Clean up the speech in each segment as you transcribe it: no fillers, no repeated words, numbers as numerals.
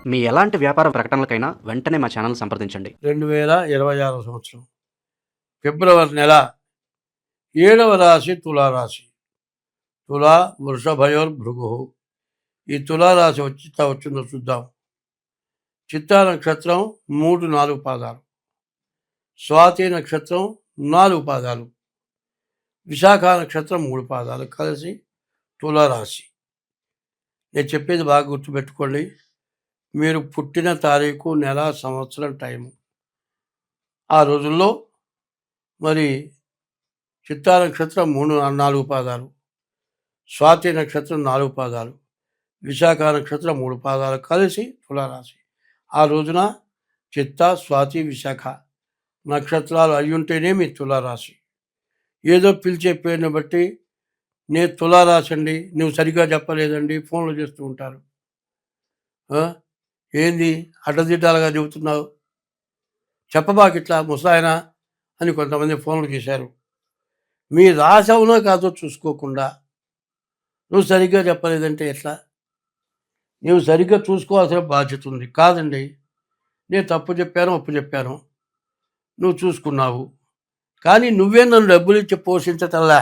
మీ ఎలాంటి వ్యాపార ప్రకటనలకైనా వెంటనే మా ఛానల్ సంప్రదించండి. 2026 సంవత్సరం ఫిబ్రవరి నెల 7వ రాశి తులారాశి. తులా వృషభయోర్భృగు. ఈ తులారాశి వచ్చిందో చూద్దాం. చిత్తా నక్షత్రం 3-4 పాదాలు, స్వాతి నక్షత్రం 4 పాదాలు, విశాఖ నక్షత్రం 3 పాదాలు కలిసి తులారాశి. నేను చెప్పేది బాగా గుర్తుపెట్టుకోండి. మీరు పుట్టిన తారీఖు, నెల, సంవత్సరం, టైము ఆ రోజుల్లో మరి చిత్తా నక్షత్రం 3-4 పాదాలు, స్వాతి నక్షత్రం 4 పాదాలు, విశాఖ నక్షత్రం 3 పాదాలు కలిసి తులారాశి. ఆ రోజున చిత్తా, స్వాతి, విశాఖ నక్షత్రాలు అయ్యుంటేనే మీ తులారాశి. ఏదో పిలిచే పేరుని బట్టి నేను తులారాశి అండి, నువ్వు సరిగ్గా చెప్పలేదండి ఫోన్లు చేస్తూ ఉంటారు. ఏంది అడ్డదిడ్డాలుగా చెబుతున్నావు, చెప్పబాకిట్లా ముసాయనా అని కొంతమంది ఫోన్లు చేశారు. మీ రాశి అవునో కాదో చూసుకోకుండా నువ్వు సరిగ్గా చెప్పలేదంటే ఎట్లా? నువ్వు సరిగ్గా చూసుకోవాల్సిన బాధ్యత ఉంది. కాదండి, నేను తప్పు చెప్పాను, ఒప్పు చెప్పాను, నువ్వు చూసుకున్నావు, కానీ నువ్వే నన్ను డబ్బులు ఇచ్చి పోషించటల్లా.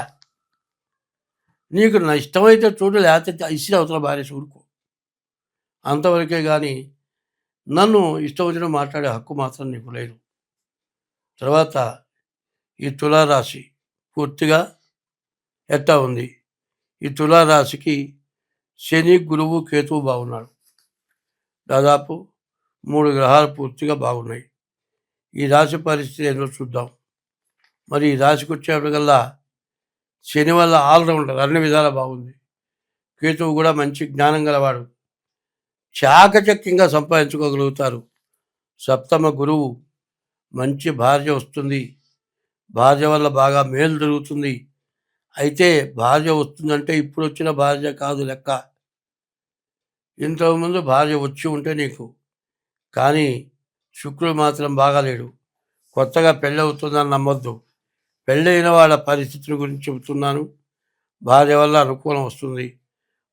నీకు నా ఇష్టమైతే చూడు, లేకపోతే ఇసి అవతల భార్య ఊరుకో, అంతవరకే. కానీ నన్ను ఇష్టం వచ్చిన మాట్లాడే హక్కు మాత్రం నీకు లేదు. తర్వాత ఈ తులారాశి పూర్తిగా ఎట్టా ఉంది? ఈ తులారాశికి శని, గురువు, కేతువు బాగున్నాడు. దాదాపు 3 గ్రహాలు పూర్తిగా బాగున్నాయి. ఈ రాశి పరిస్థితి ఏంటో చూద్దాం. మరి ఈ రాశికి వచ్చేప్పటికల్లా శని వల్ల ఆల్రౌండర్, అన్ని విధాలా బాగుంది. కేతువు కూడా మంచి జ్ఞానం గలవాడు, చాకచక్యంగా సంపాదించుకోగలుగుతారు. సప్తమ గురువు, మంచి భార్య వస్తుంది, భార్య వల్ల బాగా మేలు జరుగుతుంది. అయితే భార్య వస్తుందంటే ఇప్పుడు వచ్చిన భార్య కాదు లెక్క, ఇంతకుముందు భార్య వచ్చి ఉంటే నీకు. కానీ శుక్రుడు మాత్రం బాగాలేడు. కొత్తగా పెళ్ళి అవుతుందని నమ్మొద్దు. పెళ్ళైన వాళ్ళ పరిస్థితుల గురించి చెబుతున్నాను. భార్య వల్ల అనుకూలం వస్తుంది,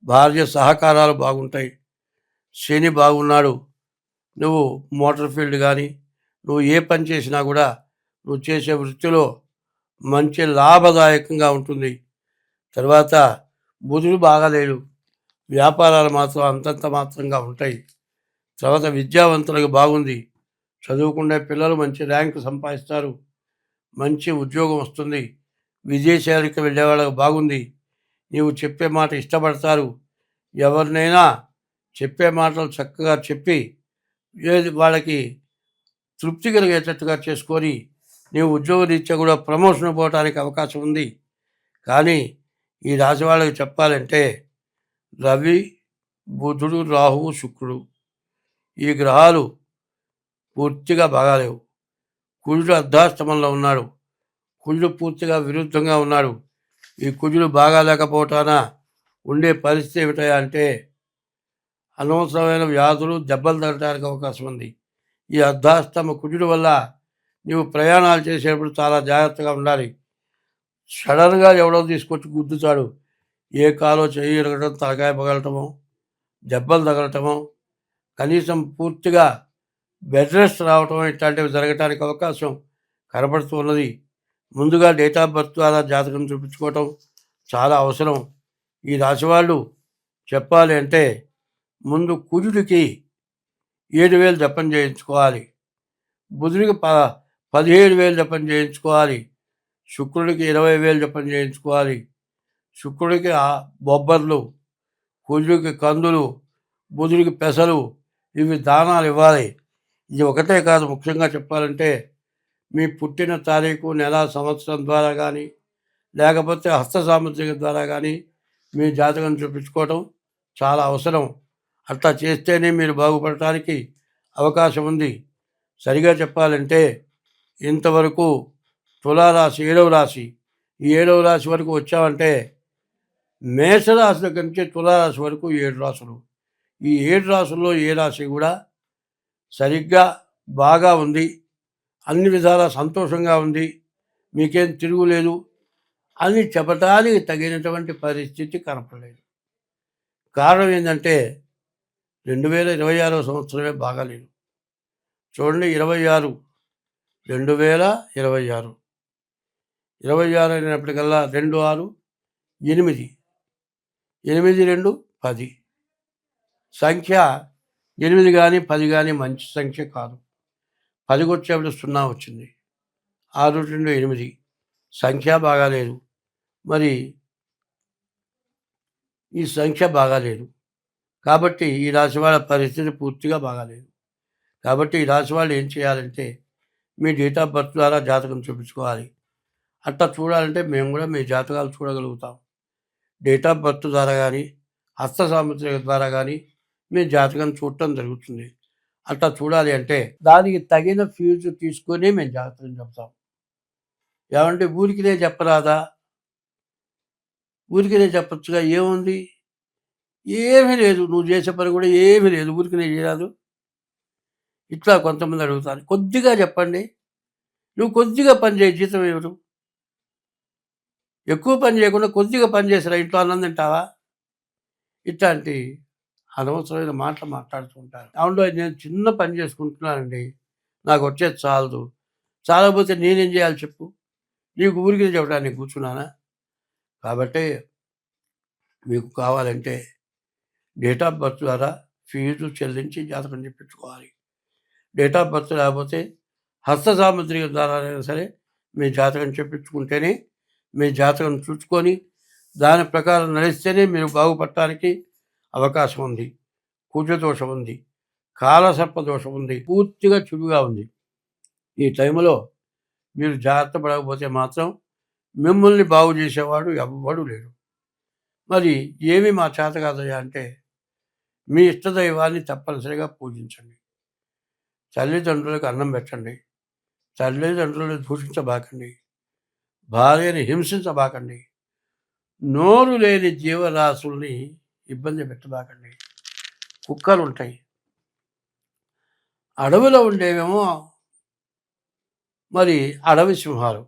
భార్య సహకారాలు బాగుంటాయి. శని బాగున్నాడు. నువ్వు మోటార్ ఫీల్డ్ కానీ నువ్వు ఏ పని చేసినా కూడా నువ్వు చేసే వృత్తిలో మంచి లాభదాయకంగా ఉంటుంది. తర్వాత బుధుడు బాగాలేడు, వ్యాపారాలు మాత్రం అంతంత మాత్రంగా ఉంటాయి. తర్వాత విద్యావంతులకు బాగుంది, చదువుకునే పిల్లలు మంచి ర్యాంకు సంపాదిస్తారు, మంచి ఉద్యోగం వస్తుంది. విదేశాలకు వెళ్ళే వాళ్ళకి బాగుంది, నీవు చెప్పే మాట ఇష్టపడతారు. ఎవరినైనా చెప్పే మాటలు చక్కగా చెప్పి వాళ్ళకి తృప్తి కలిగేటట్టుగా చేసుకొని నీవు ఉద్యోగరీత్యా కూడా ప్రమోషన్ పోవడానికి అవకాశం ఉంది. కానీ ఈ రాశి వాళ్ళకి చెప్పాలంటే రవి, బుధుడు, రాహువు, శుక్రుడు ఈ గ్రహాలు పూర్తిగా బాగాలేవు. కుజుడు అర్ధాష్టమంలో ఉన్నాడు, కుజుడు పూర్తిగా విరుద్ధంగా ఉన్నాడు. ఈ కుజుడు బాగాలేకపోవటాన ఉండే పరిస్థితి ఏమిటా అంటే అనవసరమైన వ్యాధులు, దెబ్బలు తగ్గడానికి అవకాశం ఉంది. ఈ అర్ధాష్టమ కుజుడు వల్ల నీవు ప్రయాణాలు చేసేటప్పుడు చాలా జాగ్రత్తగా ఉండాలి. సడన్గా ఎవడో తీసుకొచ్చి గుద్దుతాడు, ఏ కాలో చెయ్యి ఇరగటం, తలకాయ పగలటమో, దెబ్బలు తగలటమో, కనీసం పూర్తిగా బెడ్ రెస్ట్ రావటం, ఇట్లాంటివి జరగటానికి అవకాశం కనబడుతూ ఉన్నది. ముందుగా డేట్ ఆఫ్ బర్త్ ద్వారా జాతకం చూపించుకోవటం చాలా అవసరం. ఈ రాశి వాళ్ళు చెప్పాలి అంటే ముందు కుజుడికి 7,000 జపం చేయించుకోవాలి, బుధుడికి 17,000 జపం చేయించుకోవాలి, శుక్రుడికి 20,000 జపం చేయించుకోవాలి. శుక్రుడికి బొబ్బర్లు, కుజుడికి కందులు, బుధుడికి పెసలు, ఇవి దానాలు ఇవ్వాలి. ఇది ఒకటే కాదు, ముఖ్యంగా చెప్పాలంటే మీ పుట్టిన తారీఖు, నెల, సంవత్సరం ద్వారా కానీ లేకపోతే హస్త సాముద్రిక ద్వారా కానీ మీ జాతకం చూపించుకోవటం చాలా అవసరం. అట్లా చేస్తేనే మీరు బాగుపడటానికి అవకాశం ఉంది. సరిగా చెప్పాలంటే ఇంతవరకు తులారాశి 7వ రాశి, ఈ 7వ రాశి వరకు వచ్చామంటే మేషరాశి దగ్గర నుంచి తులారాశి వరకు 7 రాశులు. ఈ 7 రాశుల్లో ఏ రాశి కూడా సరిగ్గా బాగా ఉంది, అన్ని విధాలా సంతోషంగా ఉంది, మీకేం తిరుగులేదు అని చెప్పటానికి తగినటువంటి పరిస్థితి కనపడలేదు. కారణం ఏంటంటే 2026 సంవత్సరమే బాగాలేదు. చూడండి 26, 2026, 26 అయినప్పటికల్లా 2, 6, 8, 8, 2, 10 సంఖ్య 8 కానీ 10 కానీ మంచి సంఖ్య కాదు. 10 వచ్చేప్పుడు 0 వచ్చింది. 6, 2, 8 సంఖ్య బాగాలేదు. మరి ఈ సంఖ్య బాగాలేదు కాబట్టి ఈ రాశి వాళ్ళ పరిస్థితి పూర్తిగా బాగాలేదు. కాబట్టి ఈ రాశి వాళ్ళు ఏం చేయాలంటే మీ డేట్ ఆఫ్ బర్త్ ద్వారా జాతకం చూపించుకోవాలి. అట్లా చూడాలంటే మేము కూడా మీ జాతకాలు చూడగలుగుతాం. డేట్ ఆఫ్ బర్త్ ద్వారా కానీ హస్త సాముద్రిక ద్వారా కానీ మీ జాతకం చూడటం జరుగుతుంది. అట్లా చూడాలి అంటే దానికి తగిన ఫీజు తీసుకొని మేము జాతకం చెప్తాం. ఏమంటే ఊరికినే చెప్పరాదా? ఊరికినే చెప్పచ్చుగా, ఏముంది? ఏమీ లేదు. నువ్వు చేసే పని కూడా ఏమీ లేదు, ఊరికినే చేయరాదు. ఇట్లా కొంతమంది అడుగుతారు. కొద్దిగా చెప్పండి, నువ్వు కొద్దిగా పని చేయి, జీతం ఎవరు? ఎక్కువ పని చేయకుండా కొద్దిగా పని చేసిరా, ఇంట్లో అన్నం తింటావా? ఇట్లాంటి అనవసరమైన మాటలు మాట్లాడుతూ ఉంటారు. అవును, నేను చిన్న పని చేసుకుంటున్నానండి, నాకు వచ్చేది చాలదు. చాలకపోతే నేనేం చేయాలి చెప్పు? నీకు ఊరికి చెప్పడానికి కూర్చున్నానా? కాబట్టి మీకు కావాలంటే డేట్ ఆఫ్ బర్త్ ద్వారా ఫీజు చెల్లించి జాతకం చెప్పించుకోవాలి. డేట్ ఆఫ్ బర్త్ లేకపోతే హస్త సాముద్రిక ద్వారా అయినా సరే మీ జాతకం చెప్పించుకుంటేనే మీ జాతకం చూసుకొని దాని ప్రకారం నడిస్తేనే మీరు బాగుపడటానికి అవకాశం ఉంది. కుజదోషం ఉంది, కాలసర్ప దోషం ఉంది, పూర్తిగా చురుగా ఉంది. ఈ టైంలో మీరు జాగ్రత్త పడకపోతే మాత్రం మిమ్మల్ని బాగు చేసేవాడు ఎవ్వడు లేడు. మరి ఏమి మా చేత కాదయ్యా అంటే మీ ఇష్టదైవాన్ని తప్పనిసరిగా పూజించండి. తల్లిదండ్రులకు అన్నం పెట్టండి. తల్లిదండ్రులను దూషించబాకండి. భార్యని హింసించబాకండి. నోరు లేని జీవరాశుల్ని ఇబ్బంది పెట్టబాకండి. కుక్కలు ఉంటాయి, అడవిలో ఉండేవేమో మరి అడవి సింహాలు,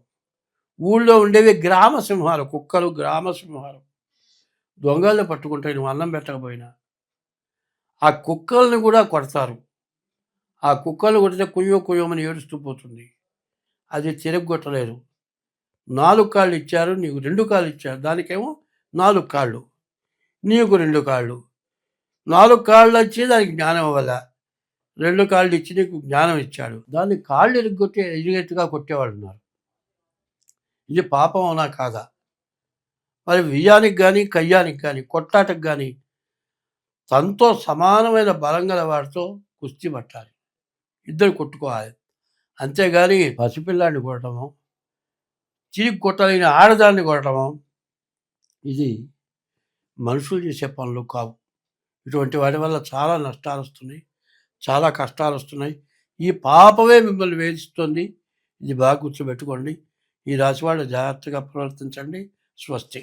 ఊళ్ళో ఉండేవి గ్రామ సింహాలు. కుక్కలు గ్రామ సింహాలు దొంగల్ని పట్టుకుంటాయి నువ్వు అన్నం పెట్టకపోయినా. ఆ కుక్కల్ని కూడా కొడతారు. ఆ కుక్కలు కొడితే కుయ్యోమని ఏడుస్తూ పోతుంది. అది తిరగొట్టలేదు. 4 కాళ్ళు ఇచ్చారు, నీకు 2 కాళ్ళు ఇచ్చారు. దానికేమో 4 కాళ్ళు, నీకు 2 కాళ్ళు. 4 కాళ్ళు వచ్చి దానికి జ్ఞానం అవ్వాల, 2 కాళ్ళు ఇచ్చి నీకు జ్ఞానం ఇచ్చాడు. దాన్ని కాళ్ళు ఇరిగేట్టుగా కొట్టేవాళ్ళు ఉన్నారు. ఇది పాపం అవునా కాదా? మరి వియ్యానికి కానీ కయ్యానికి కానీ కొట్టాటకు కానీ తనతో సమానమైన బలం గల వాడితో కుస్తీ పట్టాలి, ఇద్దరు కొట్టుకోవాలి. అంతేగాని పసిపిల్లాన్ని కొట్టడము, తిరిగి కొట్టలేని ఆడదాన్ని కొట్టడము ఇది మనుషులు చేసే పనులు కావు. ఇటువంటి వాటి వల్ల చాలా నష్టాలు వస్తున్నాయి, చాలా కష్టాలు వస్తున్నాయి. ఈ పాపమే మిమ్మల్ని వేధిస్తుంది. ఇది బాగా గుర్తుపెట్టుకోండి. ఈ రాశి వాళ్ళు జాగ్రత్తగా ప్రవర్తించండి. స్వస్తి.